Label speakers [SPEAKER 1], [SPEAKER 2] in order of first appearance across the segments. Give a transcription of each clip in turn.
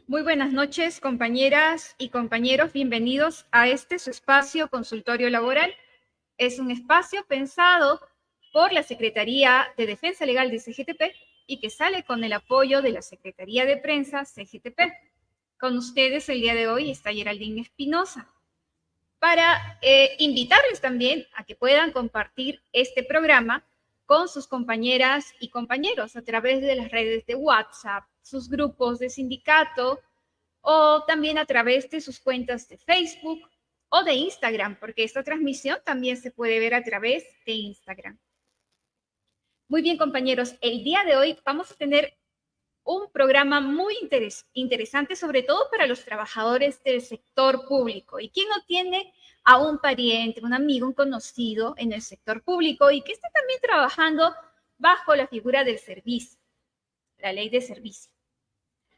[SPEAKER 1] Muy buenas noches, compañeras y compañeros. Bienvenidos a su espacio consultorio laboral. Es un espacio pensado por la Secretaría de Defensa Legal de CGTP y que sale con el apoyo de la Secretaría de Prensa CGTP. Con ustedes el día de hoy está Geraldine Espinosa para invitarles también a que puedan compartir este programa con sus compañeras y compañeros a través de las redes de WhatsApp, sus grupos de sindicato o también a través de sus cuentas de Facebook o de Instagram, porque esta transmisión también se puede ver a través de Instagram. Muy bien, compañeros, el día de hoy vamos a tener un programa muy interesante, sobre todo para los trabajadores del sector público. ¿Y quién no tiene a un pariente, un amigo, un conocido en el sector público y que está también trabajando bajo la figura del servicio, la ley de servicio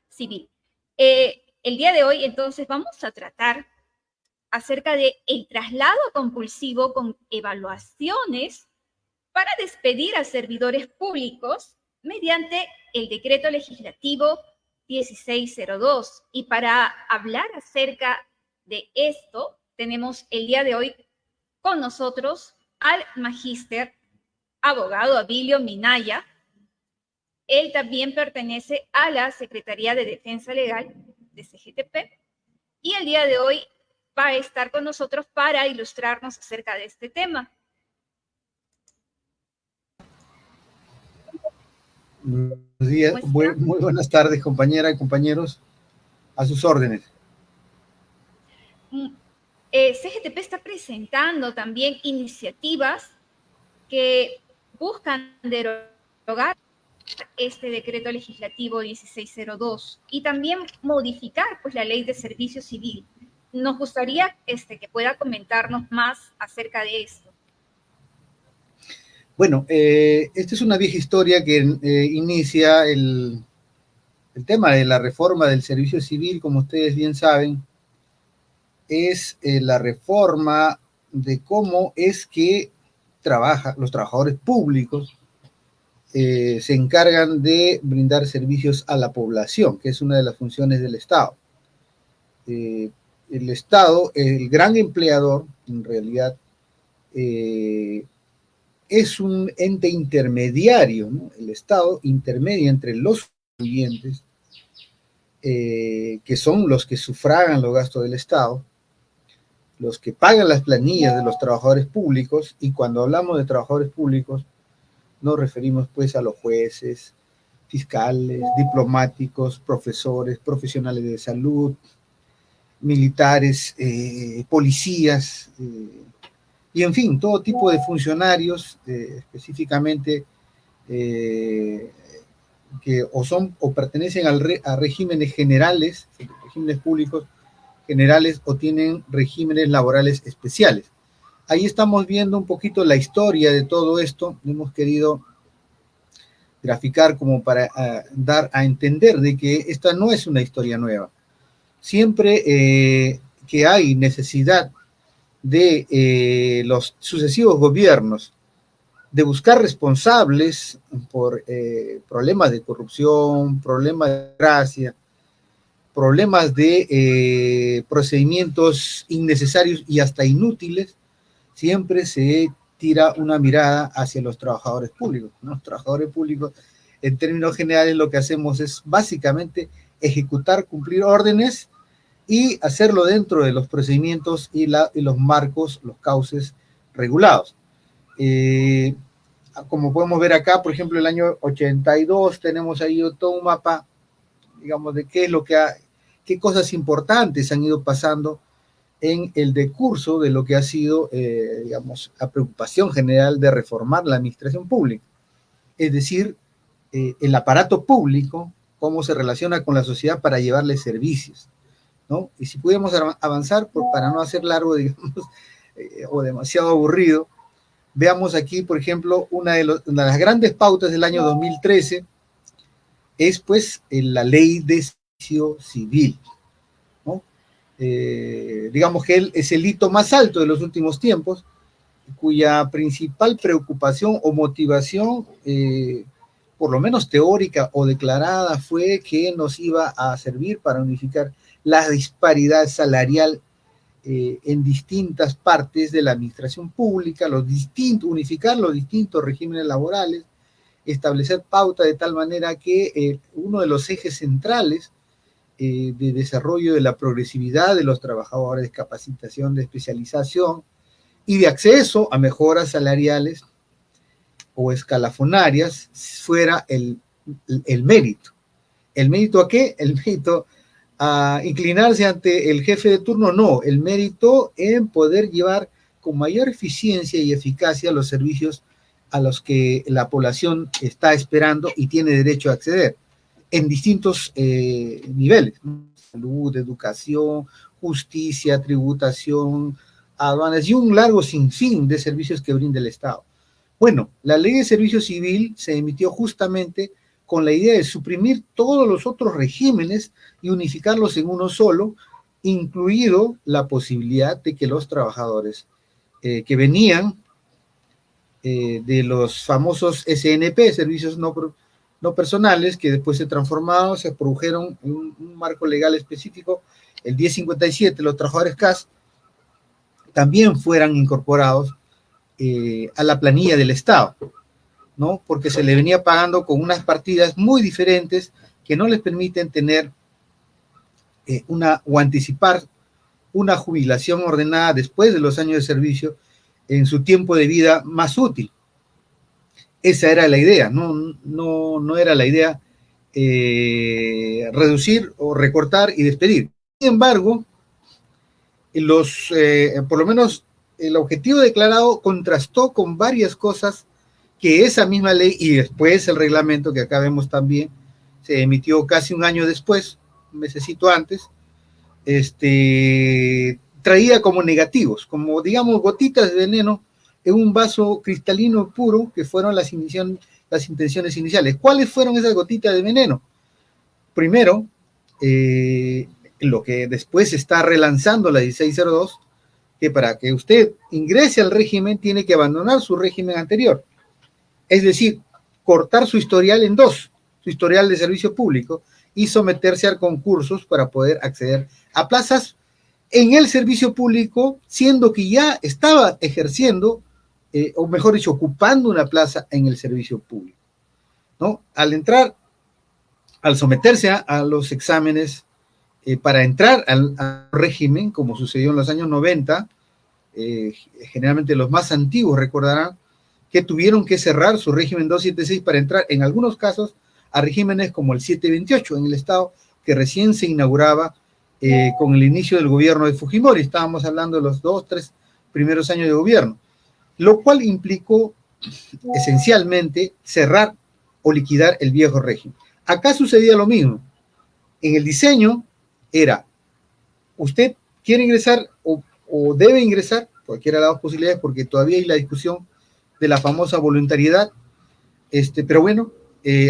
[SPEAKER 1] civil? El día de hoy, entonces, vamos a tratar acerca del traslado compulsivo con evaluaciones para despedir a servidores públicos mediante el decreto legislativo 1602. Y para hablar acerca de esto, tenemos el día de hoy con nosotros al magíster abogado Abilio Minaya. Él también pertenece a la Secretaría de Defensa Legal de CGTP y el día de hoy va a estar con nosotros para ilustrarnos acerca de este tema.
[SPEAKER 2] Buenos días, muy buenas tardes, compañeras y compañeros, a sus órdenes.
[SPEAKER 1] CGTP está presentando también iniciativas que buscan derogar este decreto legislativo 1602 y también modificar pues, la ley de servicio civil. Nos gustaría que pueda comentarnos más acerca de esto.
[SPEAKER 2] Bueno, esta es una vieja historia que inicia el tema de la reforma del servicio civil, como ustedes bien saben, es la reforma de cómo es que los trabajadores públicos se encargan de brindar servicios a la población, que es una de las funciones del Estado. El Estado, el gran empleador, en realidad, es un ente intermediario, ¿no? El Estado intermedia entre los contribuyentes, que son los que sufragan los gastos del Estado, los que pagan las planillas de los trabajadores públicos, y cuando hablamos de trabajadores públicos, nos referimos pues a los jueces, fiscales, diplomáticos, profesores, profesionales de salud, militares, policías, y en fin, todo tipo de funcionarios, específicamente que o pertenecen a regímenes generales, regímenes públicos generales, o tienen regímenes laborales especiales. Ahí estamos viendo un poquito la historia de todo esto. Hemos querido graficar como para dar a entender de que esta no es una historia nueva. Siempre que hay necesidad de los sucesivos gobiernos de buscar responsables por problemas de corrupción, problemas de democracia, problemas de procedimientos innecesarios y hasta inútiles, siempre se tira una mirada hacia los trabajadores públicos, ¿no? Los trabajadores públicos, en términos generales, lo que hacemos es básicamente ejecutar, cumplir órdenes y hacerlo dentro de los procedimientos y los marcos, los cauces regulados. Como podemos ver acá, por ejemplo, el año 82 tenemos ahí todo un mapa, digamos, de qué es lo que qué cosas importantes han ido pasando en el decurso de lo que ha sido, digamos, la preocupación general de reformar la administración pública. Es decir, el aparato público, cómo se relaciona con la sociedad para llevarle servicios, ¿no? Y si pudiéramos avanzar, para no hacer largo, digamos, o demasiado aburrido, veamos aquí, por ejemplo, una de las grandes pautas del año 2013 es, pues, la ley de servicio civil, ¿no? Digamos que él es el hito más alto de los últimos tiempos, cuya principal preocupación o motivación por lo menos teórica o declarada, fue que nos iba a servir para unificar la disparidad salarial en distintas partes de la administración pública, unificar los distintos regímenes laborales, establecer pauta de tal manera que uno de los ejes centrales de desarrollo de la progresividad de los trabajadores, de capacitación, de especialización y de acceso a mejoras salariales o escalafonarias fuera el mérito. ¿El mérito a qué? El mérito a inclinarse ante el jefe de turno, no, el mérito en poder llevar con mayor eficiencia y eficacia los servicios a los que la población está esperando y tiene derecho a acceder en distintos niveles, salud, educación, justicia, tributación, aduanas y un largo sinfín de servicios que brinda el Estado. Bueno, la Ley de Servicio Civil se emitió justamente con la idea de suprimir todos los otros regímenes y unificarlos en uno solo, incluido la posibilidad de que los trabajadores que venían de los famosos SNP, servicios no personales, que después se transformaron, se produjeron en un marco legal específico, el 1057, los trabajadores CAS, también fueran incorporados a la planilla del Estado, ¿no? Porque se le venía pagando con unas partidas muy diferentes que no les permiten tener o anticipar una jubilación ordenada después de los años de servicio en su tiempo de vida más útil. Esa era la idea, no era la idea reducir o recortar y despedir. Sin embargo, por lo menos el objetivo declarado contrastó con varias cosas que esa misma ley y después el reglamento que acá vemos también se emitió casi un año después, un mesecito antes, traía como negativos, como digamos gotitas de veneno en un vaso cristalino puro que fueron las intenciones iniciales. ¿Cuáles fueron esas gotitas de veneno? Primero, lo que después está relanzando la 1602, que para que usted ingrese al régimen tiene que abandonar su régimen anterior. Es decir, cortar su historial en dos, su historial de servicio público y someterse a concursos para poder acceder a plazas en el servicio público, siendo que ya estaba ejerciendo, o mejor dicho, ocupando una plaza en el servicio público, ¿no? Al someterse a los exámenes para entrar al régimen, como sucedió en los años 90, generalmente los más antiguos recordarán que tuvieron que cerrar su régimen 276 para entrar, en algunos casos, a regímenes como el 728 en el Estado, que recién se inauguraba con el inicio del gobierno de Fujimori. Estábamos hablando de los 2-3 primeros años de gobierno, lo cual implicó esencialmente cerrar o liquidar el viejo régimen. Acá sucedía lo mismo. En el diseño era, usted quiere ingresar o debe ingresar, cualquiera de las dos posibilidades, porque todavía hay la discusión de la famosa voluntariedad, pero bueno,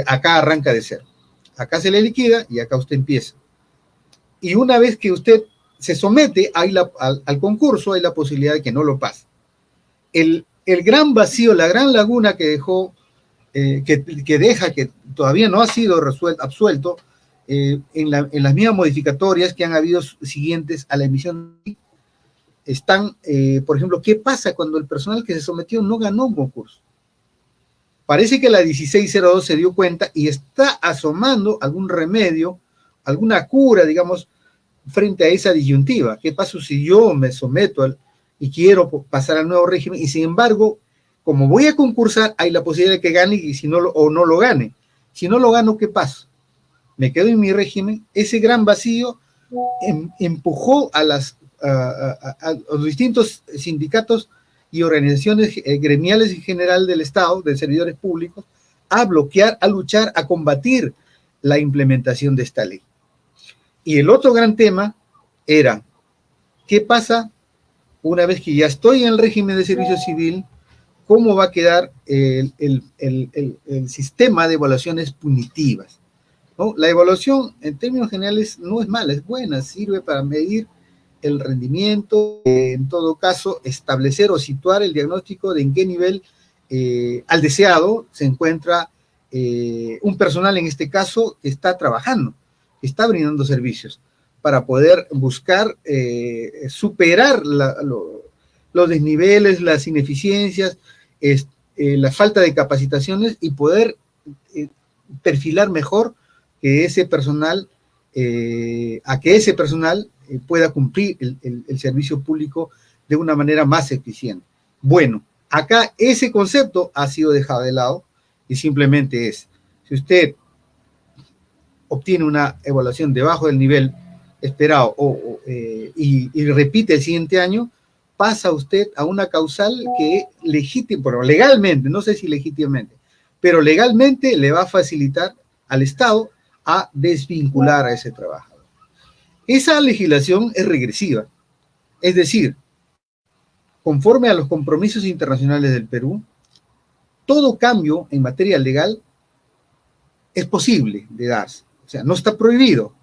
[SPEAKER 2] acá arranca de cero. Acá se le liquida y acá usted empieza. Y una vez que usted se somete al concurso, hay la posibilidad de que no lo pase. El gran vacío, la gran laguna que dejó, que deja, que todavía no ha sido absuelto, en las mismas modificatorias que han habido siguientes a la emisión, están, por ejemplo, ¿qué pasa cuando el personal que se sometió no ganó un concurso? Parece que la 1602 se dio cuenta y está asomando algún remedio, alguna cura, digamos, frente a esa disyuntiva. ¿Qué pasa si yo me someto y quiero pasar al nuevo régimen y sin embargo, como voy a concursar, hay la posibilidad de que gane y si no lo gane? Si no lo gano, ¿qué pasa? Me quedo en mi régimen. Ese gran vacío empujó a los distintos sindicatos y organizaciones gremiales en general del Estado, de servidores públicos, a bloquear, a luchar, a combatir la implementación de esta ley. Y el otro gran tema era, ¿qué pasa una vez que ya estoy en el régimen de servicio civil? ¿Cómo va a quedar el sistema de evaluaciones punitivas? ¿No? La evaluación, en términos generales, no es mala, es buena, sirve para medir el rendimiento, en todo caso, establecer o situar el diagnóstico de en qué nivel al deseado se encuentra un personal en este caso que está trabajando, que está brindando servicios para poder buscar superar los desniveles, las ineficiencias, la falta de capacitaciones y poder perfilar mejor que ese personal, a que ese personal pueda cumplir el servicio público de una manera más eficiente. Bueno, acá ese concepto ha sido dejado de lado y simplemente es, si usted obtiene una evaluación debajo del nivel esperado y repite el siguiente año, pasa usted a una causal que legalmente, no sé si legítimamente, pero legalmente le va a facilitar al Estado a desvincular a ese trabajador. Esa legislación es regresiva, es decir, conforme a los compromisos internacionales del Perú, todo cambio en materia legal es posible de darse, o sea, no está prohibido.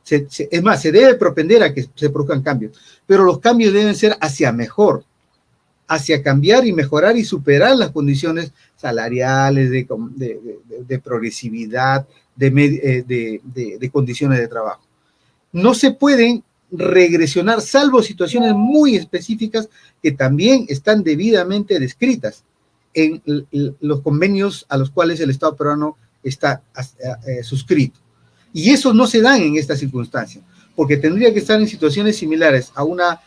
[SPEAKER 2] Es más, se debe propender a que se produzcan cambios, pero los cambios deben ser hacia mejor, hacia cambiar y mejorar y superar las condiciones salariales, de progresividad, de condiciones de trabajo. No se pueden regresionar, salvo situaciones muy específicas que también están debidamente descritas en los convenios a los cuales el Estado peruano está suscrito. Y esos no se dan en esta circunstancia, porque tendría que estar en situaciones similares a una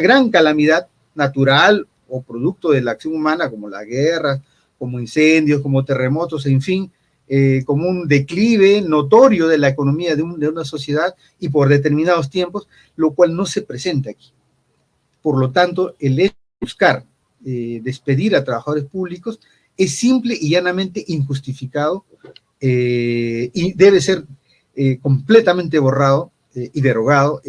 [SPEAKER 2] gran calamidad natural o producto de la acción humana, como la guerra, como incendios, como terremotos, en fin, como un declive notorio de la economía de una sociedad y por determinados tiempos, lo cual no se presenta aquí. Por lo tanto, el hecho de buscar despedir a trabajadores públicos es simple y llanamente injustificado y debe ser completamente borrado y derogado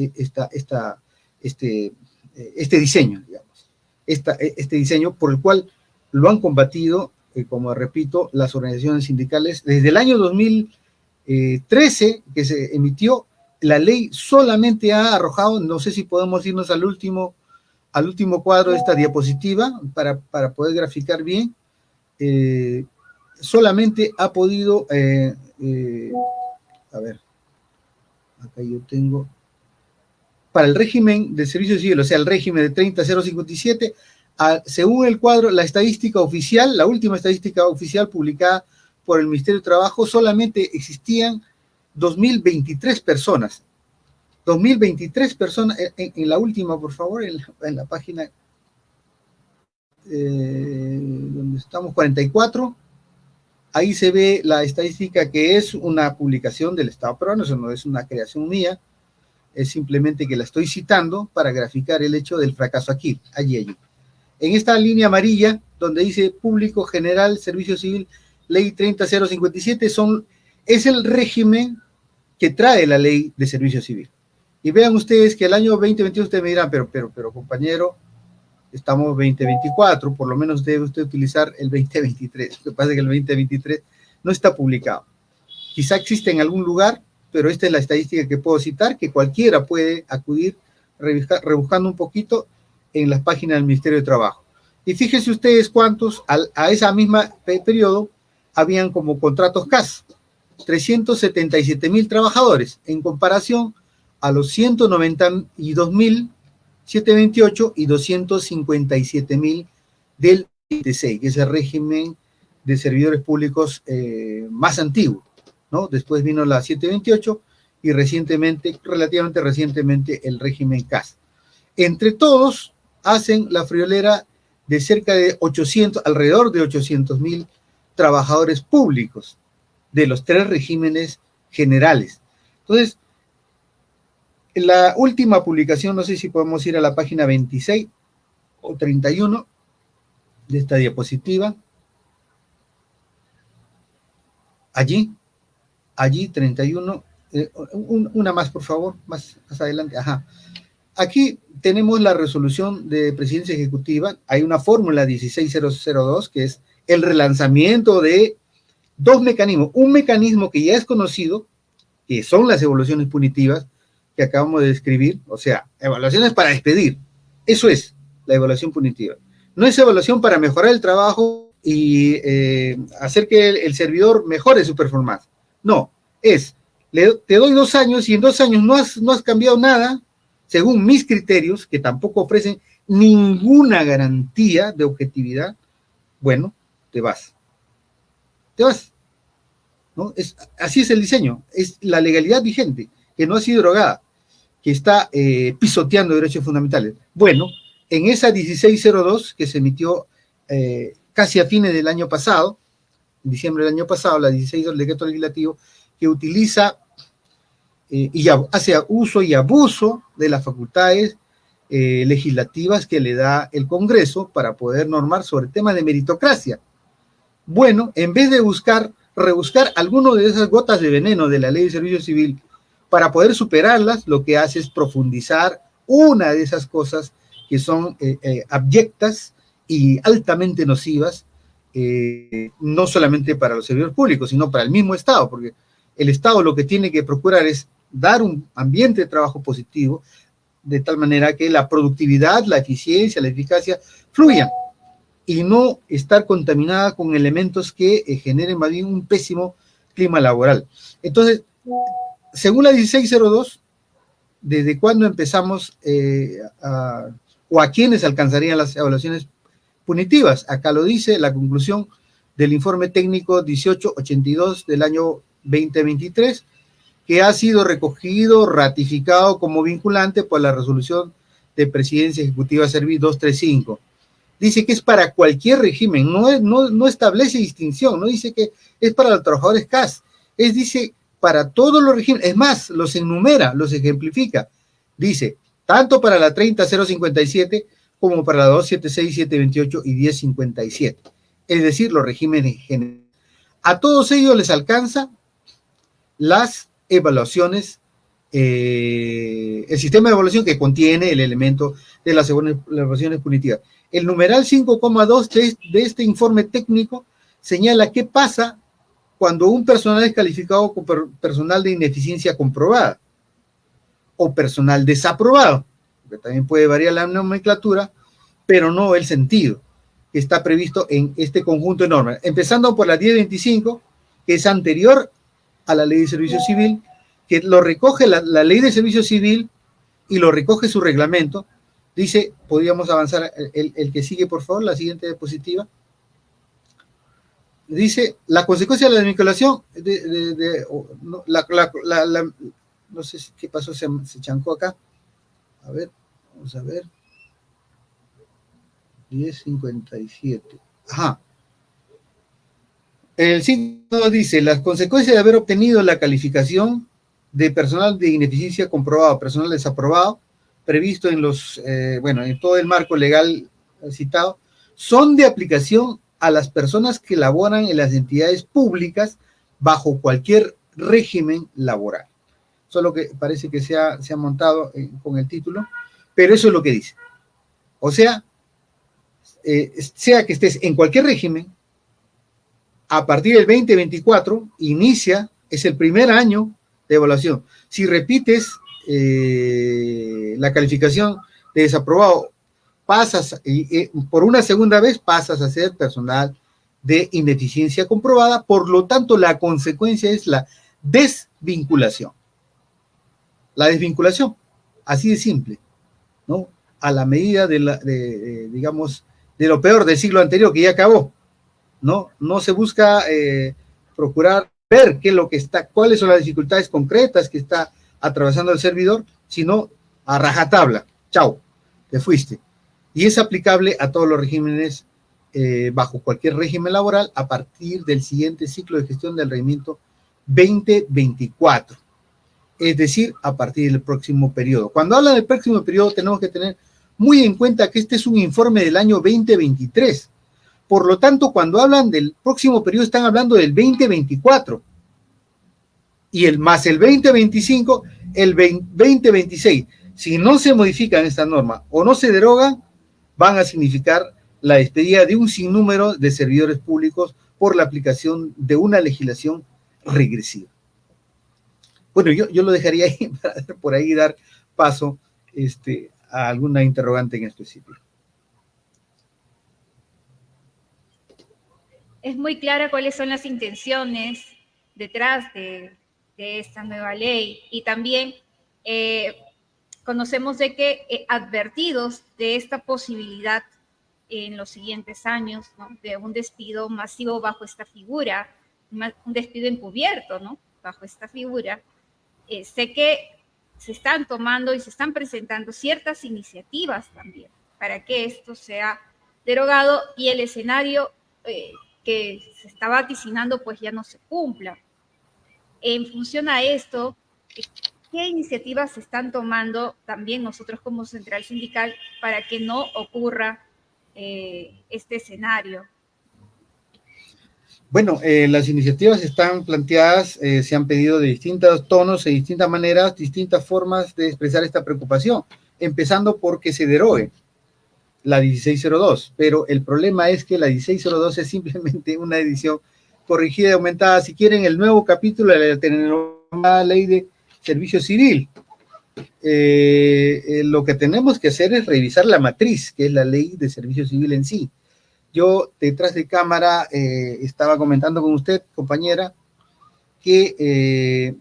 [SPEAKER 2] este diseño, digamos, este diseño por el cual lo han combatido, como repito, las organizaciones sindicales desde el año 2013 que se emitió. La ley solamente ha arrojado, no sé si podemos irnos al último cuadro de esta diapositiva para poder graficar bien, solamente ha podido, a ver, acá yo tengo, para el régimen de servicio civil, o sea, el régimen de 30.057, según el cuadro, la estadística oficial, la última estadística oficial publicada por el Ministerio de Trabajo, solamente existían 2.023 personas. 2.023 personas, en la última, por favor, en la página donde estamos, 44, ahí se ve la estadística que es una publicación del Estado peruano, eso no es una creación mía, es simplemente que la estoy citando para graficar el hecho del fracaso aquí, allí. En esta línea amarilla, donde dice Público General, Servicio Civil, Ley 30.057, es el régimen que trae la Ley de Servicio Civil. Y vean ustedes que el año 2021, ustedes me dirán, pero compañero, estamos 2024, por lo menos debe usted utilizar el 2023. Lo que pasa es que el 2023 no está publicado. Quizá existe en algún lugar, pero esta es la estadística que puedo citar, que cualquiera puede acudir rebuscando un poquito en las páginas del Ministerio de Trabajo. Y fíjense ustedes cuántos a esa misma periodo habían como contratos CAS, 377.000 trabajadores, en comparación a los 192.728 y 257.000 del 26, que es el régimen de servidores públicos más antiguo, ¿no? Después vino la 728 y relativamente recientemente, el régimen CAS. Entre todos hacen la friolera de cerca de alrededor de 800.000 trabajadores públicos de los tres regímenes generales. Entonces, en la última publicación, no sé si podemos ir a la página 26 o 31 de esta diapositiva. Allí 31, una más, por favor, más adelante. Ajá. Aquí tenemos la resolución de presidencia ejecutiva. Hay una fórmula 16002, que es el relanzamiento de dos mecanismos. Un mecanismo que ya es conocido, que son las evaluaciones punitivas, que acabamos de describir, o sea, evaluaciones para despedir. Eso es la evaluación punitiva. No es evaluación para mejorar el trabajo y hacer que el servidor mejore su performance. No, te doy 2 años y en 2 años no has cambiado nada, según mis criterios, que tampoco ofrecen ninguna garantía de objetividad. Bueno, te vas. Te vas. ¿No? Así es el diseño, es la legalidad vigente, que no ha sido derogada, que está pisoteando derechos fundamentales. Bueno, en esa 1602 que se emitió casi a fines del año pasado, en diciembre del año pasado, la 16 del decreto legislativo, que utiliza y hace uso y abuso de las facultades legislativas que le da el Congreso para poder normar sobre temas de meritocracia. Bueno, en vez de rebuscar algunas de esas gotas de veneno de la Ley de Servicio Civil para poder superarlas, lo que hace es profundizar una de esas cosas que son abyectas y altamente nocivas, no solamente para los servidores públicos, sino para el mismo Estado, porque el Estado lo que tiene que procurar es dar un ambiente de trabajo positivo, de tal manera que la productividad, la eficiencia, la eficacia fluyan, y no estar contaminada con elementos que generen más bien un pésimo clima laboral. Entonces, según la 1602, ¿desde cuándo empezamos o a quiénes alcanzarían las evaluaciones punitivas? Acá lo dice la conclusión del informe técnico 1882 del año 2023, que ha sido recogido, ratificado como vinculante por la resolución de Presidencia Ejecutiva Servi 235. Dice que es para cualquier régimen, no establece distinción, no dice que es para los trabajadores CAS, dice para todos los regímenes, es más, los enumera, los ejemplifica. Dice, tanto para la 30057 como para la 276, 728 y 1057. Es decir, los regímenes generales. A todos ellos les alcanza las evaluaciones, el sistema de evaluación que contiene el elemento de las evaluaciones punitivas. El numeral 5,2 de este informe técnico señala qué pasa cuando un personal es calificado como personal de ineficiencia comprobada o personal desaprobado, que también puede variar la nomenclatura, pero no el sentido que está previsto en este conjunto de normas. Empezando por la 1025, que es anterior a la Ley de Servicio Civil, que lo recoge la Ley de Servicio Civil y lo recoge su reglamento. Dice, podríamos avanzar, el que sigue, por favor, la siguiente diapositiva. Dice, la consecuencia de la desvinculación, no sé qué pasó, se chancó acá. A ver, vamos a ver. 1057. Ajá. El 5 dice, las consecuencias de haber obtenido la calificación de personal de ineficiencia comprobado, personal desaprobado, previsto en en todo el marco legal citado, son de aplicación a las personas que laboran en las entidades públicas bajo cualquier régimen laboral. Solo que parece que se ha montado con el título, pero eso es lo que dice. O sea, sea que estés en cualquier régimen, a partir del 2024 es el primer año de evaluación. Si repites la calificación de desaprobado, por una segunda vez pasas a ser personal de ineficiencia comprobada, por lo tanto la consecuencia es la desvinculación. La desvinculación, así de simple, ¿no? A la medida digamos, de lo peor del siglo anterior que ya acabó, ¿no? No se busca procurar ver cuáles son las dificultades concretas que está atravesando el servidor, sino a rajatabla, chao, te fuiste. Y es aplicable a todos los regímenes, bajo cualquier régimen laboral, a partir del siguiente ciclo de gestión del regimiento 2024. Es decir, a partir del próximo periodo. Cuando hablan del próximo periodo, tenemos que tener muy en cuenta que este es un informe del año 2023. Por lo tanto, cuando hablan del próximo periodo, están hablando del 2024. Y más el 2025, el 2026. Si no se modifican estas normas o no se derogan, van a significar la despedida de un sinnúmero de servidores públicos por la aplicación de una legislación regresiva. Bueno, yo lo dejaría ahí para por ahí dar paso a alguna interrogante en específico.
[SPEAKER 1] es muy clara cuáles son las intenciones detrás de esta nueva ley, y también conocemos de que advertidos de esta posibilidad en los siguientes años, ¿no?, de un despido masivo bajo esta figura, un despido encubierto, ¿no?, bajo esta figura, sé que se están tomando y se están presentando ciertas iniciativas también para que esto sea derogado y el escenario que se está vaticinando pues ya no se cumpla. En función a esto, ¿qué iniciativas se están tomando también nosotros como central sindical para que no ocurra este escenario?
[SPEAKER 2] Bueno, las iniciativas están planteadas, se han pedido de distintos tonos, de distintas maneras, distintas formas de expresar esta preocupación, empezando por que se derogue la 1602, pero el problema es que la 1602 es simplemente una edición corrigida y aumentada, si quieren, el nuevo capítulo de la ley de servicio civil. Lo que tenemos que hacer es revisar la matriz, que es la ley de servicio civil en sí. Yo, detrás de cámara, estaba comentando con usted, compañera, que,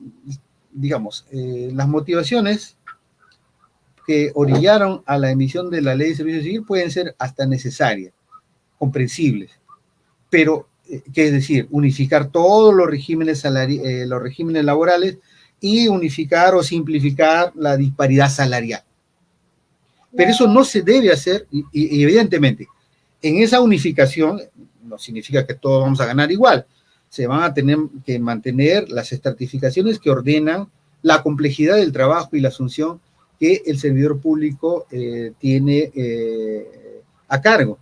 [SPEAKER 2] digamos, las motivaciones que orillaron a la emisión de la ley de servicio civil pueden ser hasta necesarias, comprensibles, pero, ¿qué es decir? Unificar todos los regímenes laborales y unificar o simplificar la disparidad salarial. Pero eso no se debe hacer, y evidentemente, en esa unificación no significa que todos vamos a ganar igual. Se van a tener que mantener las estratificaciones que ordenan la complejidad del trabajo y la asunción que el servidor público tiene a cargo.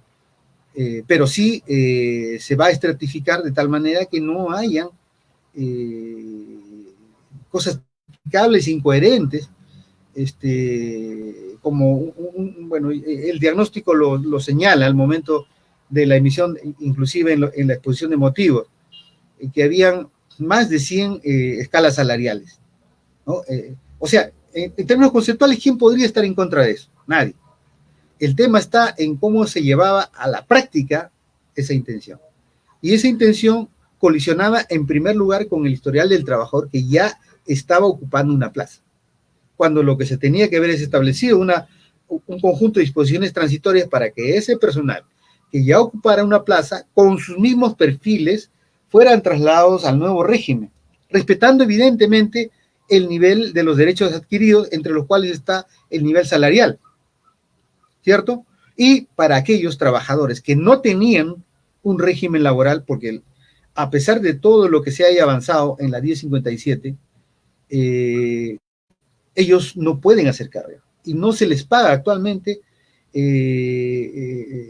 [SPEAKER 2] Pero sí se va a estratificar de tal manera que no hayan cosas explicables, incoherentes, como bueno, el diagnóstico lo señala al momento de la emisión, inclusive en la exposición de motivos, que habían más de 100 escalas salariales, ¿no? O sea, en términos conceptuales, ¿quién podría estar en contra de eso? Nadie. El tema está en cómo se llevaba a la práctica esa intención. Y esa intención colisionaba en primer lugar con el historial del trabajador que ya estaba ocupando una plaza, cuando lo que se tenía que haber es establecido un conjunto de disposiciones transitorias para que ese personal que ya ocupara una plaza con sus mismos perfiles fueran trasladados al nuevo régimen, respetando evidentemente el nivel de los derechos adquiridos, entre los cuales está el nivel salarial, ¿cierto? Y para aquellos trabajadores que no tenían un régimen laboral, porque a pesar de todo lo que se haya avanzado en la 1057, ellos no pueden hacer carrera y no se les paga actualmente,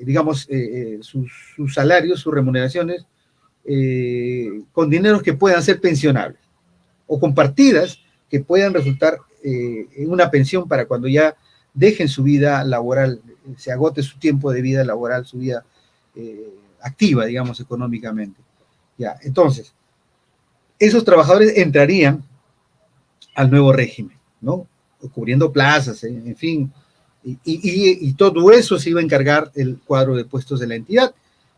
[SPEAKER 2] digamos, sus salarios, sus remuneraciones, con dineros que puedan ser pensionables o con partidas que puedan resultar en una pensión para cuando ya dejen su vida laboral, se agote su tiempo de vida laboral, su vida activa, digamos, económicamente. Ya, entonces, esos trabajadores entrarían al nuevo régimen, ¿no? Cubriendo plazas, en fin, y todo eso se iba a encargar el cuadro de puestos de la entidad,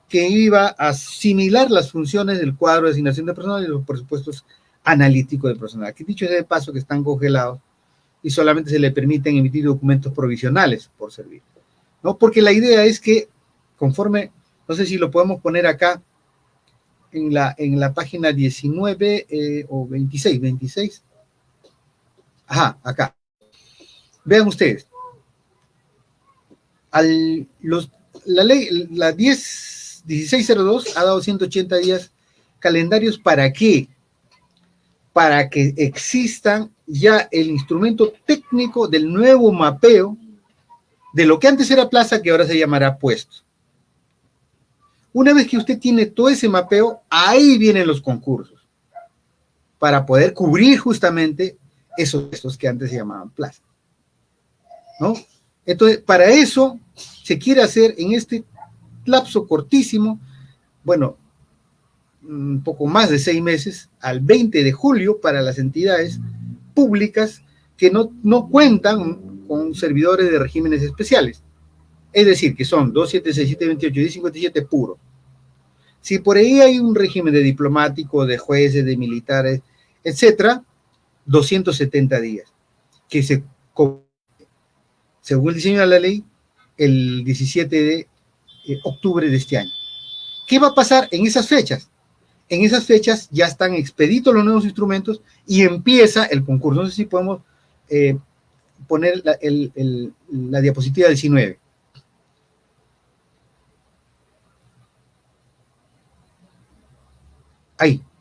[SPEAKER 2] que iba a asimilar las funciones del cuadro de asignación de personal y los presupuestos analíticos de personal. Aquí dicho de paso que están congelados y solamente se le permiten emitir documentos provisionales por servir, ¿no? Porque la idea es que conforme, no sé si lo podemos poner acá en la página 19 o 26, ajá, acá. Vean ustedes, la ley, la 1602 ha dado 180 días calendarios. ¿Para qué? Para que existan ya el instrumento técnico del nuevo mapeo de lo que antes era plaza, que ahora se llamará puesto. Una vez que usted tiene todo ese mapeo, ahí vienen los concursos para poder cubrir justamente esos puestos que antes se llamaban plaza, ¿no? Entonces, para eso se quiere hacer en este lapso cortísimo, bueno, un poco más de 6 meses, al 20 de julio, para las entidades públicas que no cuentan con servidores de regímenes especiales. Es decir, que son 276, 728 y 1057 puro. Si por ahí hay un régimen de diplomático, de jueces, de militares, etcétera, 270 días, que según el diseño de la ley, el 17 de octubre de este año. ¿Qué va a pasar en esas fechas? En esas fechas ya están expeditos los nuevos instrumentos y empieza el concurso. No sé si podemos poner la diapositiva 19.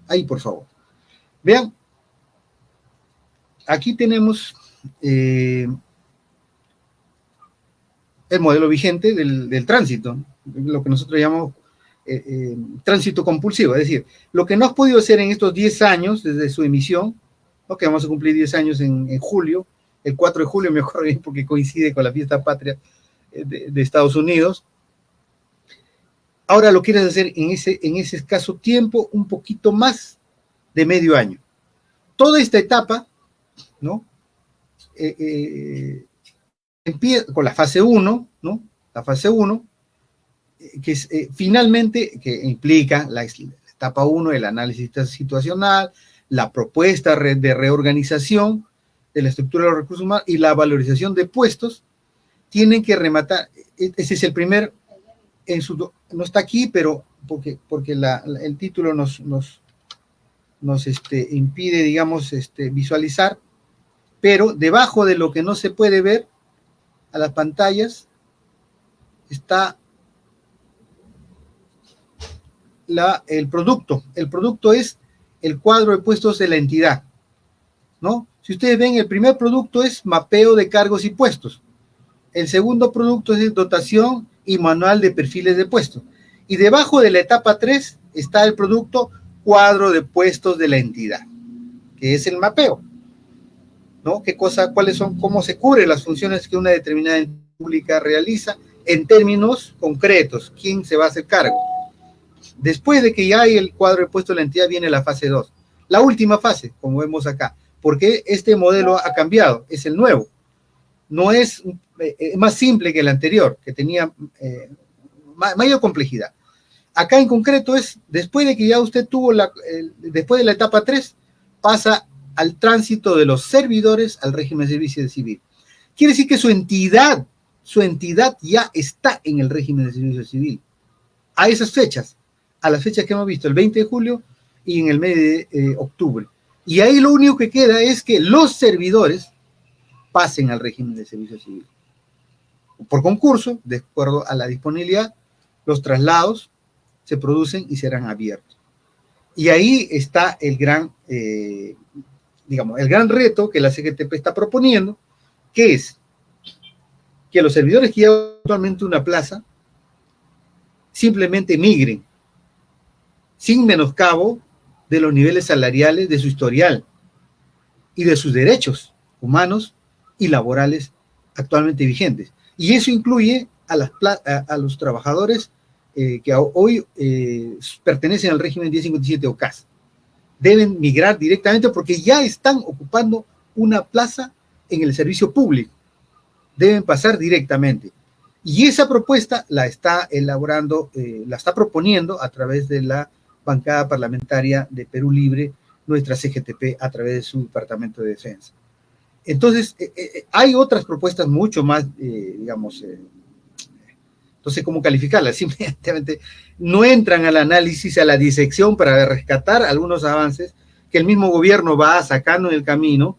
[SPEAKER 2] Ahí, por favor. Vean, aquí tenemos el modelo vigente del tránsito, lo que nosotros llamamos tránsito compulsivo, es decir, lo que no has podido hacer en estos 10 años desde su emisión, ¿no? Que vamos a cumplir 10 años en julio, el 4 de julio me acuerdo bien porque coincide con la fiesta patria de Estados Unidos. Ahora lo quieres hacer en ese escaso tiempo, un poquito más de medio año. Toda esta etapa, ¿no? Empieza con la fase 1, ¿no? La fase 1, que es, finalmente, que implica la etapa 1, el análisis situacional, la propuesta de reorganización de la estructura de los recursos humanos y la valorización de puestos, tienen que rematar. Ese es el primer, no está aquí, pero porque el título nos impide, digamos, visualizar, pero debajo de lo que no se puede ver a las pantallas está el producto. El producto es el cuadro de puestos de la entidad, ¿no? Si ustedes ven, el primer producto es mapeo de cargos y puestos. El segundo producto es dotación y manual de perfiles de puestos. Y debajo de la etapa 3 está el producto cuadro de puestos de la entidad, que es el mapeo, ¿no? ¿Cuáles son, cómo se cubren las funciones que una determinada entidad pública realiza en términos concretos? ¿Quién se va a hacer cargo? Después de que ya hay el cuadro de puestos de la entidad, viene la fase 2. La última fase, como vemos acá, porque este modelo ha cambiado, es el nuevo. No es más simple que el anterior, que tenía mayor complejidad. Acá en concreto es, después de que ya usted tuvo después de la etapa 3, pasa al tránsito de los servidores al régimen de servicio civil. Quiere decir que su entidad ya está en el régimen de servicio civil. A esas fechas, a las fechas que hemos visto, el 20 de julio y en el mes de octubre. Y ahí lo único que queda es que los servidores pasen al régimen de servicio civil. Por concurso, de acuerdo a la disponibilidad, los traslados se producen y serán abiertos. Y ahí está el gran reto que la CGTP está proponiendo, que es que los servidores que llevan actualmente una plaza simplemente migren, sin menoscabo de los niveles salariales de su historial y de sus derechos humanos y laborales actualmente vigentes. Y eso incluye a los trabajadores que hoy pertenecen al régimen 1057 o CAS. Deben migrar directamente porque ya están ocupando una plaza en el servicio público. Deben pasar directamente. Y esa propuesta la está elaborando, la está proponiendo a través de la bancada parlamentaria de Perú Libre, nuestra CGTP, a través de su Departamento de Defensa. Entonces, hay otras propuestas mucho más, no sé cómo calificarlas, simplemente no entran al análisis, a la disección para rescatar algunos avances que el mismo gobierno va sacando en el camino,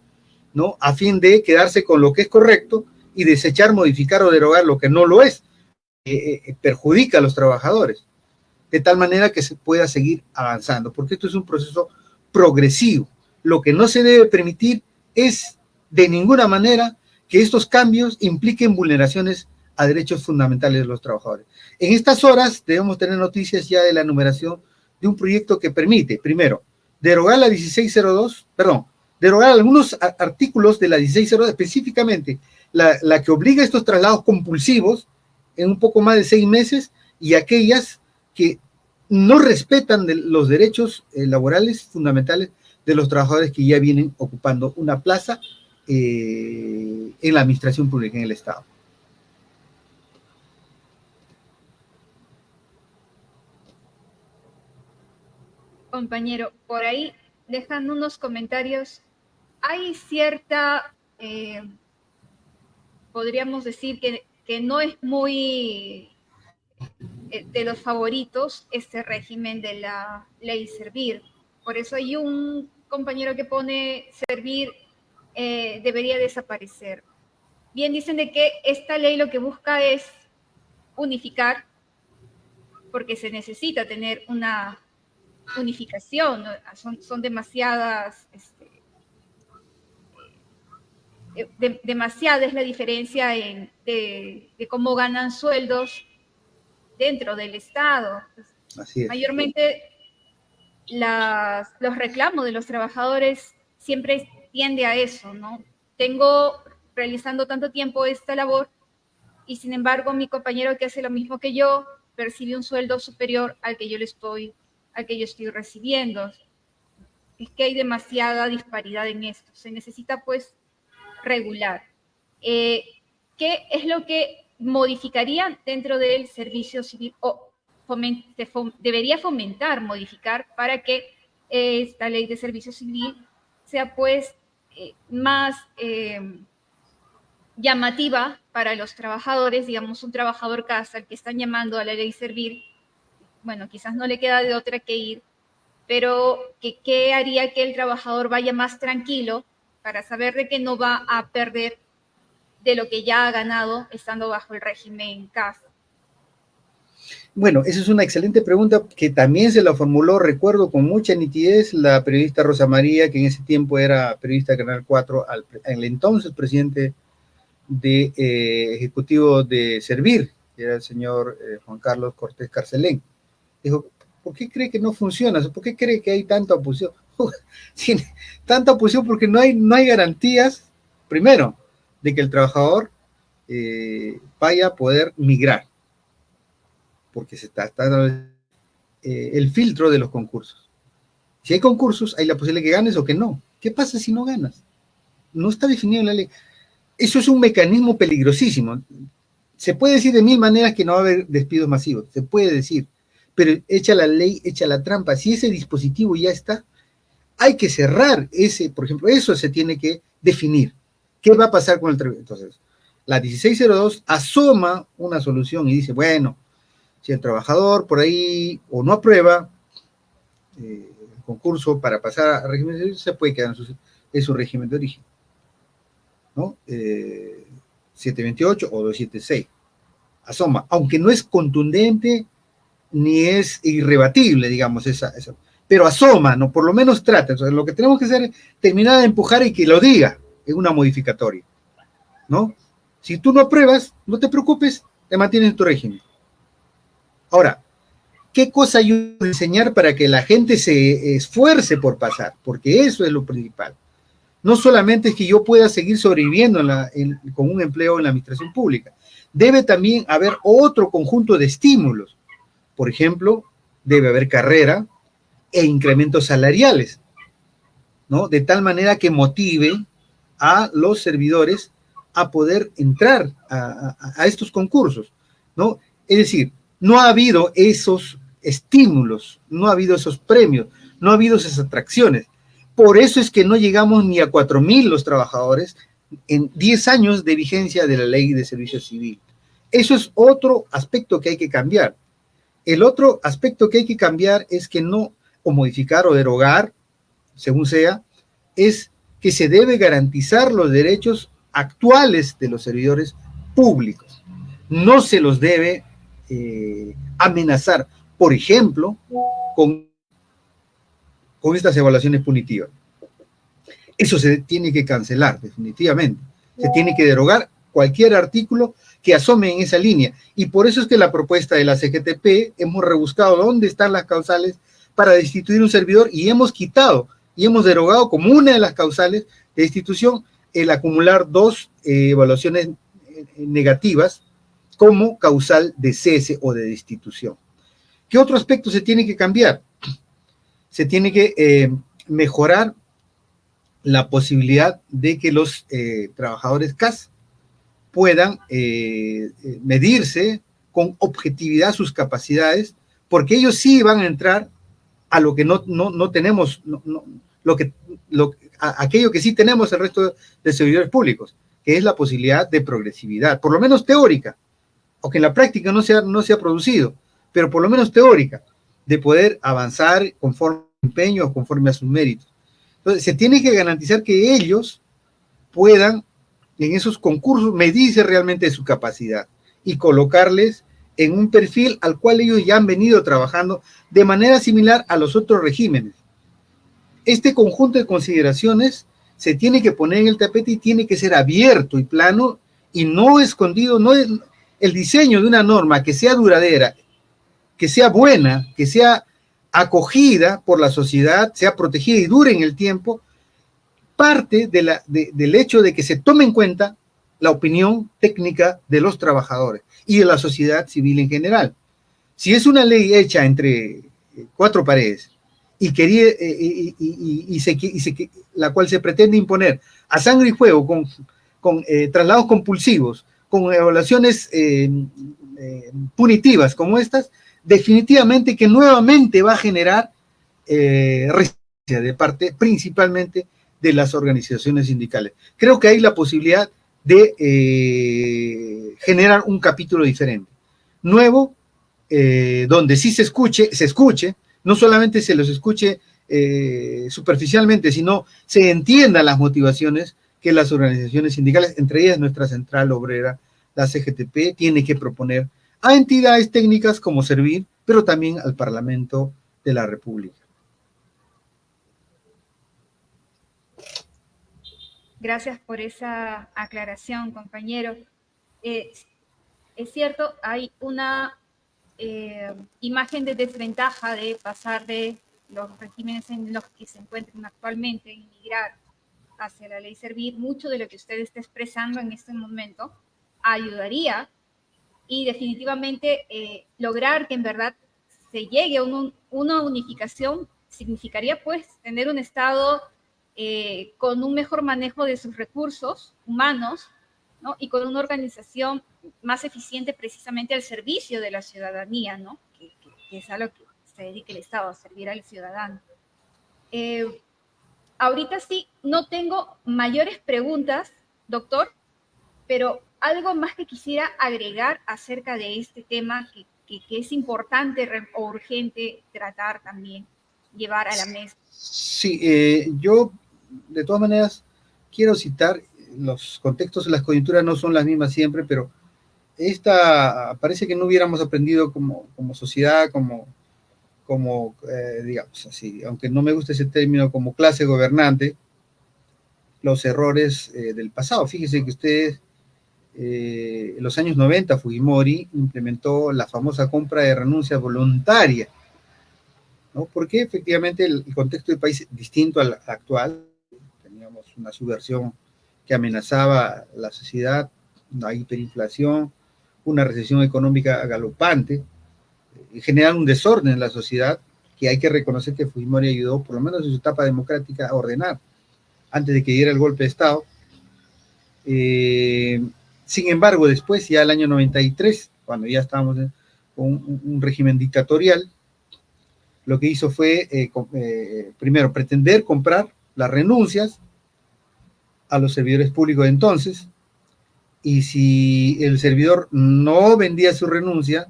[SPEAKER 2] ¿no? A fin de quedarse con lo que es correcto y desechar, modificar o derogar lo que no lo es, perjudica a los trabajadores, de tal manera que se pueda seguir avanzando, porque esto es un proceso progresivo. Lo que no se debe permitir es de ninguna manera que estos cambios impliquen vulneraciones a derechos fundamentales de los trabajadores. En estas horas debemos tener noticias ya de la numeración de un proyecto que permite, primero, derogar la 1602, derogar algunos artículos de la 1602, específicamente la que obliga a estos traslados compulsivos en un poco más de 6 meses y aquellas que no respetan los derechos laborales fundamentales de los trabajadores que ya vienen ocupando una plaza en la administración pública, en el Estado.
[SPEAKER 1] compañero, por ahí dejan unos comentarios. Hay cierta, podríamos decir que no es muy de los favoritos este régimen de la ley Servir. Por eso hay un compañero que pone Servir debería desaparecer. Bien dicen de que esta ley lo que busca es unificar, porque se necesita tener una unificación, ¿no? Son demasiadas, demasiada es la diferencia de cómo ganan sueldos dentro del Estado.
[SPEAKER 2] Así es.
[SPEAKER 1] Mayormente los reclamos de los trabajadores siempre tiende a eso, ¿no? Tengo realizando tanto tiempo esta labor y sin embargo mi compañero que hace lo mismo que yo percibe un sueldo superior al que yo estoy recibiendo. Es que hay demasiada disparidad en esto. Se necesita pues regular. ¿Qué es lo que modificarían dentro del servicio civil o debería fomentar, modificar para que esta ley de servicio civil sea pues más llamativa para los trabajadores, digamos un trabajador casa, al que están llamando a la ley Servir, bueno, quizás no le queda de otra que ir, pero ¿qué haría que el trabajador vaya más tranquilo para saber de que no va a perder de lo que ya ha ganado estando bajo el régimen CAS?
[SPEAKER 2] Bueno, esa es una excelente pregunta que también se la formuló, recuerdo con mucha nitidez, la periodista Rosa María, que en ese tiempo era periodista de Canal 4, al entonces presidente de ejecutivo de Servir, que era el señor Juan Carlos Cortés Carcelén. Dijo, ¿por qué cree que no funciona? ¿Por qué cree que hay tanta oposición? Tanta oposición porque no hay garantías, primero, de que el trabajador vaya a poder migrar, porque se está dando el filtro de los concursos. Si hay concursos, hay la posibilidad de que ganes o que no. ¿Qué pasa si no ganas? No está definido en la ley. Eso es un mecanismo peligrosísimo. Se puede decir de mil maneras que no va a haber despidos masivos, se puede decir, pero echa la ley, echa la trampa. Si ese dispositivo ya está, hay que cerrar ese, por ejemplo, eso se tiene que definir. ¿Qué va a pasar con el tribunal? Entonces, la 1602 asoma una solución y dice, bueno, si el trabajador por ahí o no aprueba el concurso para pasar a régimen de servicio, se puede quedar en su régimen de origen, ¿no? 728 o 276. Asoma, aunque no es contundente ni es irrebatible, digamos, esa, pero asoma, ¿no? Por lo menos trata. Entonces, lo que tenemos que hacer es terminar de empujar y que lo diga en una modificatoria, ¿no? Si tú no apruebas, no te preocupes, te mantienes en tu régimen. Ahora, ¿qué cosa yo voy a enseñar para que la gente se esfuerce por pasar? Porque eso es lo principal. No solamente es que yo pueda seguir sobreviviendo con un empleo en la administración pública. Debe también haber otro conjunto de estímulos. Por ejemplo, debe haber carrera e incrementos salariales, ¿no? De tal manera que motive a los servidores a poder entrar a estos concursos, ¿no? Es decir, no ha habido esos estímulos, no ha habido esos premios, no ha habido esas atracciones. Por eso es que no llegamos ni a 4.000 los trabajadores en 10 años de vigencia de la ley de servicio civil. Eso es otro aspecto que hay que cambiar. El otro aspecto que hay que cambiar es que no, o modificar o derogar, según sea, es que se debe garantizar los derechos actuales de los servidores públicos. No se los debe amenazar, por ejemplo, con estas evaluaciones punitivas. Eso se tiene que cancelar, definitivamente. Se tiene que derogar cualquier artículo que asome en esa línea. Y por eso es que la propuesta de la CGTP hemos rebuscado dónde están las causales para destituir un servidor y hemos quitado y hemos derogado como una de las causales de destitución el acumular 2 evaluaciones negativas como causal de cese o de destitución. ¿Qué otro aspecto se tiene que cambiar? Se tiene que mejorar la posibilidad de que los trabajadores CAS puedan medirse con objetividad sus capacidades, porque ellos sí van a entrar a lo que no tenemos, aquello que sí tenemos el resto de servidores públicos, que es la posibilidad de progresividad, por lo menos teórica, aunque en la práctica no se ha producido, pero por lo menos teórica, de poder avanzar conforme a su empeño o conforme a sus méritos. Entonces, se tiene que garantizar que ellos puedan, en esos concursos, medirse realmente su capacidad y colocarles en un perfil al cual ellos ya han venido trabajando de manera similar a los otros regímenes. Este conjunto de consideraciones se tiene que poner en el tapete y tiene que ser abierto y plano y no escondido. No es el diseño de una norma que sea duradera, que sea buena, que sea acogida por la sociedad, sea protegida y dure en el tiempo, parte del hecho de que se tome en cuenta la opinión técnica de los trabajadores y de la sociedad civil en general. Si es una ley hecha entre cuatro paredes y la cual se pretende imponer a sangre y fuego con traslados compulsivos, con evaluaciones punitivas como estas, definitivamente que nuevamente va a generar resistencia de parte principalmente de las organizaciones sindicales. Creo que hay la posibilidad de generar un capítulo diferente, nuevo, donde sí se escuche, no solamente se los escuche superficialmente, sino se entiendan las motivaciones que las organizaciones sindicales, entre ellas nuestra central obrera, la CGTP, tiene que proponer a entidades técnicas como Servir, pero también al Parlamento de la República.
[SPEAKER 1] Gracias por esa aclaración, compañero. Es cierto, hay una imagen de desventaja de pasar de los regímenes en los que se encuentran actualmente y migrar hacia la ley Servir. Mucho de lo que usted está expresando en este momento ayudaría y definitivamente lograr que en verdad se llegue a una unificación significaría pues tener un Estado con un mejor manejo de sus recursos humanos, ¿no? Y con una organización más eficiente precisamente al servicio de la ciudadanía, ¿no? Que es a lo que se dedica el Estado, a servir al ciudadano. Ahorita sí, no tengo mayores preguntas, doctor, pero algo más que quisiera agregar acerca de este tema que es importante o urgente tratar también, llevar a la mesa.
[SPEAKER 2] Sí, yo de todas maneras quiero citar, los contextos y las coyunturas no son las mismas siempre, pero parece que no hubiéramos aprendido como sociedad, digamos así, aunque no me gusta ese término, como clase gobernante, los errores del pasado. Fíjese que ustedes, en los años 90, Fujimori implementó la famosa compra de renuncia voluntaria, ¿no? Porque efectivamente el contexto del país es distinto al actual. Teníamos una subversión que amenazaba la sociedad, una hiperinflación, una recesión económica galopante, generar un desorden en la sociedad que hay que reconocer que Fujimori ayudó, por lo menos en su etapa democrática, a ordenar antes de que diera el golpe de Estado. Sin embargo, después, ya el año 93, cuando ya estábamos con un régimen dictatorial, lo que hizo fue, primero, pretender comprar las renuncias a los servidores públicos de entonces, y si el servidor no vendía su renuncia,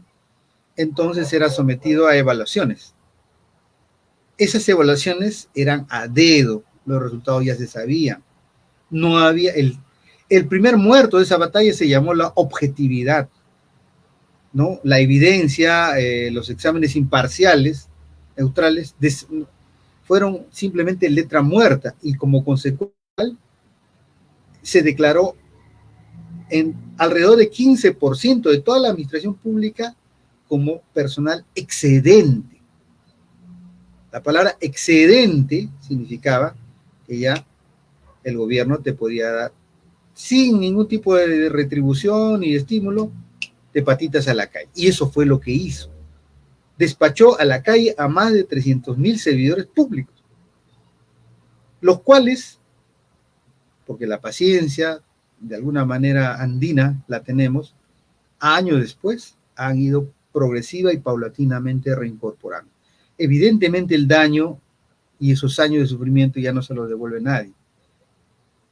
[SPEAKER 2] entonces era sometido a evaluaciones. Esas evaluaciones eran a dedo, los resultados ya se sabían. No había, el primer muerto de esa batalla se llamó la objetividad, ¿no? La evidencia, los exámenes imparciales, neutrales, fueron simplemente letra muerta, y como consecuencia se declaró en alrededor de 15% de toda la administración pública como personal excedente. La palabra excedente significaba que ya el gobierno te podía dar, sin ningún tipo de retribución ni de estímulo, de patitas a la calle. Y eso fue lo que hizo. Despachó a la calle a más de 300.000 servidores públicos, los cuales, porque la paciencia de alguna manera andina la tenemos, años después han ido progresiva y paulatinamente reincorporando. Evidentemente el daño y esos años de sufrimiento ya no se los devuelve nadie.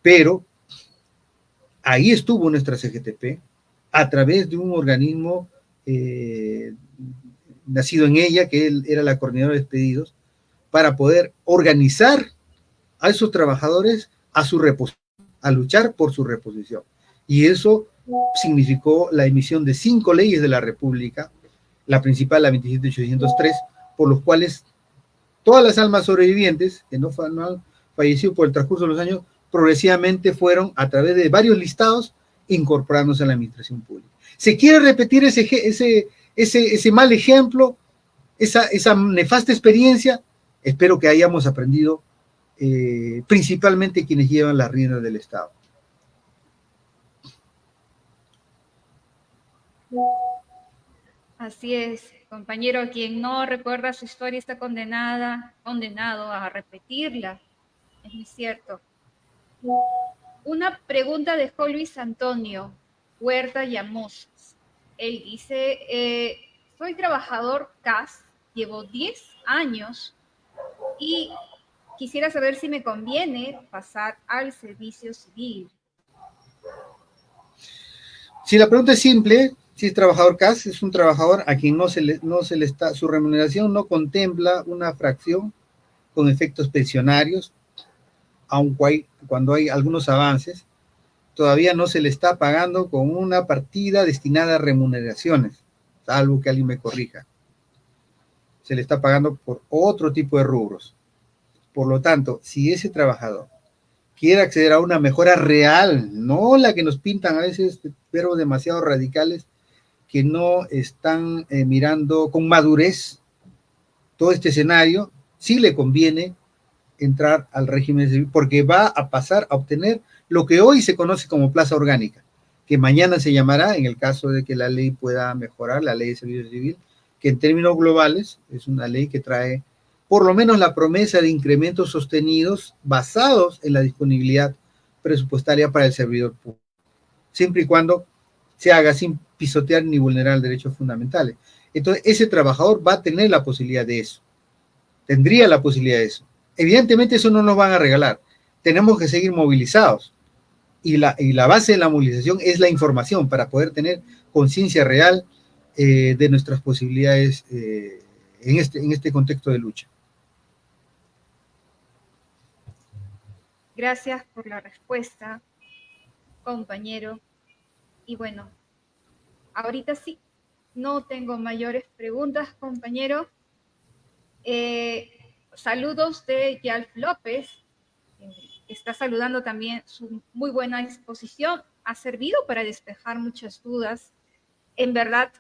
[SPEAKER 2] Pero ahí estuvo nuestra CGTP a través de un organismo nacido en ella, que él era la coordinadora de despedidos, para poder organizar a esos trabajadores a su reposición, a luchar por su reposición. Y eso significó la emisión de 5 leyes de la República, la principal, la 27803, por los cuales todas las almas sobrevivientes que no han fallecido por el transcurso de los años, progresivamente fueron, a través de varios listados, incorporándose a la administración pública. ¿Se quiere repetir ese mal ejemplo, esa nefasta experiencia? Espero que hayamos aprendido, principalmente quienes llevan las riendas del Estado.
[SPEAKER 1] Así es, compañero, quien no recuerda su historia está condenado a repetirla. Es muy cierto. Una pregunta dejó Luis Antonio Huerta Llamosas. Él dice, soy trabajador CAS, llevo 10 años y quisiera saber si me conviene pasar al servicio civil.
[SPEAKER 2] Si la pregunta es simple, si es trabajador CAS, es un trabajador a quien no se le está, su remuneración no contempla una fracción con efectos pensionarios, aun cuando hay algunos avances, todavía no se le está pagando con una partida destinada a remuneraciones, salvo que alguien me corrija. Se le está pagando por otro tipo de rubros. Por lo tanto, si ese trabajador quiere acceder a una mejora real, no la que nos pintan a veces verbos demasiado radicales que no están mirando con madurez todo este escenario, sí le conviene entrar al régimen civil, porque va a pasar a obtener lo que hoy se conoce como plaza orgánica, que mañana se llamará, en el caso de que la ley pueda mejorar, la ley de servicio civil, que en términos globales es una ley que trae por lo menos la promesa de incrementos sostenidos basados en la disponibilidad presupuestaria para el servidor público, siempre y cuando se haga sin pisotear ni vulnerar derechos fundamentales. Entonces, ese trabajador va a tener la posibilidad de eso, tendría la posibilidad de eso. Evidentemente eso no nos van a regalar, tenemos que seguir movilizados, y la base de la movilización es la información para poder tener conciencia real de nuestras posibilidades en este contexto de lucha.
[SPEAKER 1] Gracias por la respuesta, compañero. Y bueno, ahorita sí, no tengo mayores preguntas, compañero. Saludos de Yalf López, está saludando también su muy buena exposición, ha servido para despejar muchas dudas. En verdad,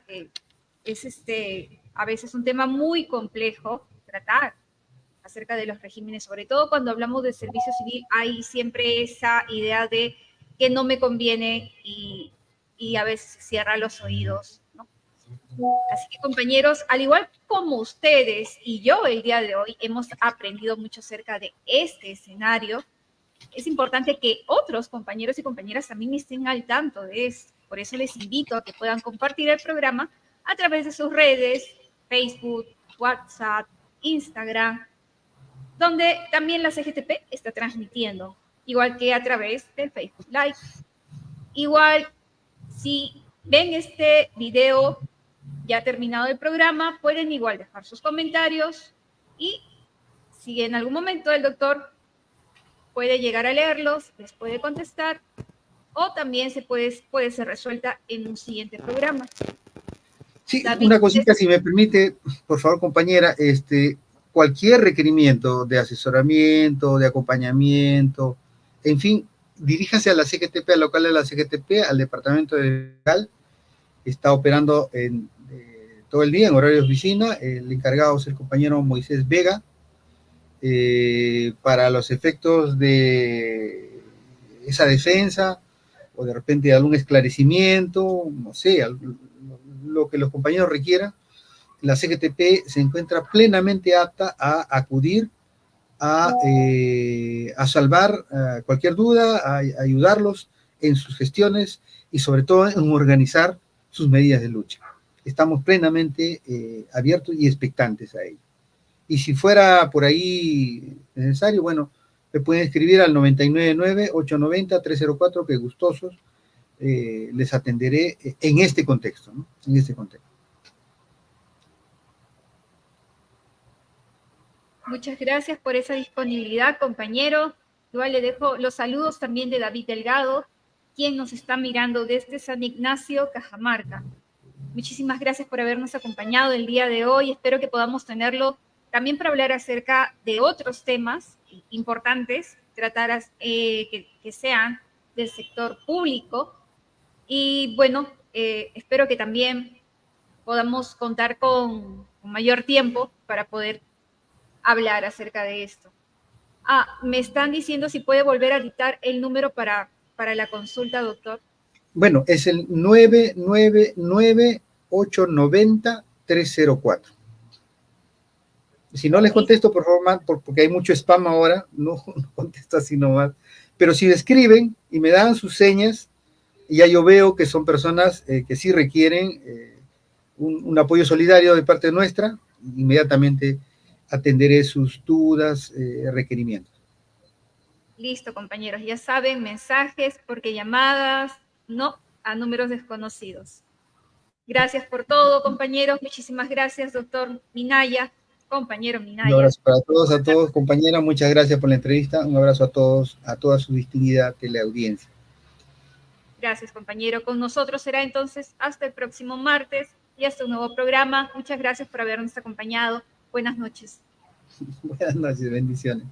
[SPEAKER 1] es a veces un tema muy complejo tratar acerca de los regímenes, sobre todo cuando hablamos de servicio civil, hay siempre esa idea de que no me conviene y a veces se cierra los oídos, ¿no? Así que, compañeros, al igual como ustedes y yo el día de hoy hemos aprendido mucho acerca de este escenario, es importante que otros compañeros y compañeras también estén al tanto de esto. Por eso les invito a que puedan compartir el programa a través de sus redes, Facebook, WhatsApp, Instagram, donde también la CGTP está transmitiendo, igual que a través del Facebook Live. Igual, si ven este video ya terminado el programa, pueden igual dejar sus comentarios y si en algún momento el doctor puede llegar a leerlos, les puede contestar o también puede ser resuelta en un siguiente programa.
[SPEAKER 2] Sí, David, una cosita, si me permite, por favor, compañera, cualquier requerimiento de asesoramiento, de acompañamiento, en fin, diríjase a la CGTP, al local de la CGTP, al departamento de legal, está operando todo el día en horario de oficina, el encargado es el compañero Moisés Vega, para los efectos de esa defensa, o de repente algún esclarecimiento, no sé, lo que los compañeros requieran, la CGTP se encuentra plenamente apta a acudir a salvar cualquier duda, a ayudarlos en sus gestiones y sobre todo en organizar sus medidas de lucha. Estamos plenamente abiertos y expectantes a ello. Y si fuera por ahí necesario, bueno, me pueden escribir al 999-890-304, que gustosos les atenderé en este contexto, ¿no? En este contexto.
[SPEAKER 1] Muchas gracias por esa disponibilidad, compañero. Igual le dejo los saludos también de David Delgado, quien nos está mirando desde San Ignacio, Cajamarca. Muchísimas gracias por habernos acompañado el día de hoy. Espero que podamos tenerlo también para hablar acerca de otros temas importantes, tratar que sean del sector público. Y bueno, espero que también podamos contar con mayor tiempo para poder hablar acerca de esto. Me están diciendo si puede volver a dictar el número para la consulta, doctor.
[SPEAKER 2] Bueno, es el 999-890-304. Si no les contesto, por favor, porque hay mucho spam ahora, no contesto así nomás. Pero si escriben y me dan sus señas, ya yo veo que son personas que sí requieren un apoyo solidario de parte nuestra, inmediatamente atenderé sus dudas, requerimientos.
[SPEAKER 1] Listo, compañeros, ya saben, mensajes, porque llamadas, no a números desconocidos. Gracias por todo, compañeros. Muchísimas gracias, doctor Minaya, compañero Minaya.
[SPEAKER 2] Un abrazo para todos, compañera. Muchas gracias por la entrevista. Un abrazo a todos, a toda su distinguida teleaudiencia.
[SPEAKER 1] Gracias, compañero. Con nosotros será entonces hasta el próximo martes y hasta un nuevo programa. Muchas gracias por habernos acompañado. Buenas noches.
[SPEAKER 2] Buenas noches, bendiciones.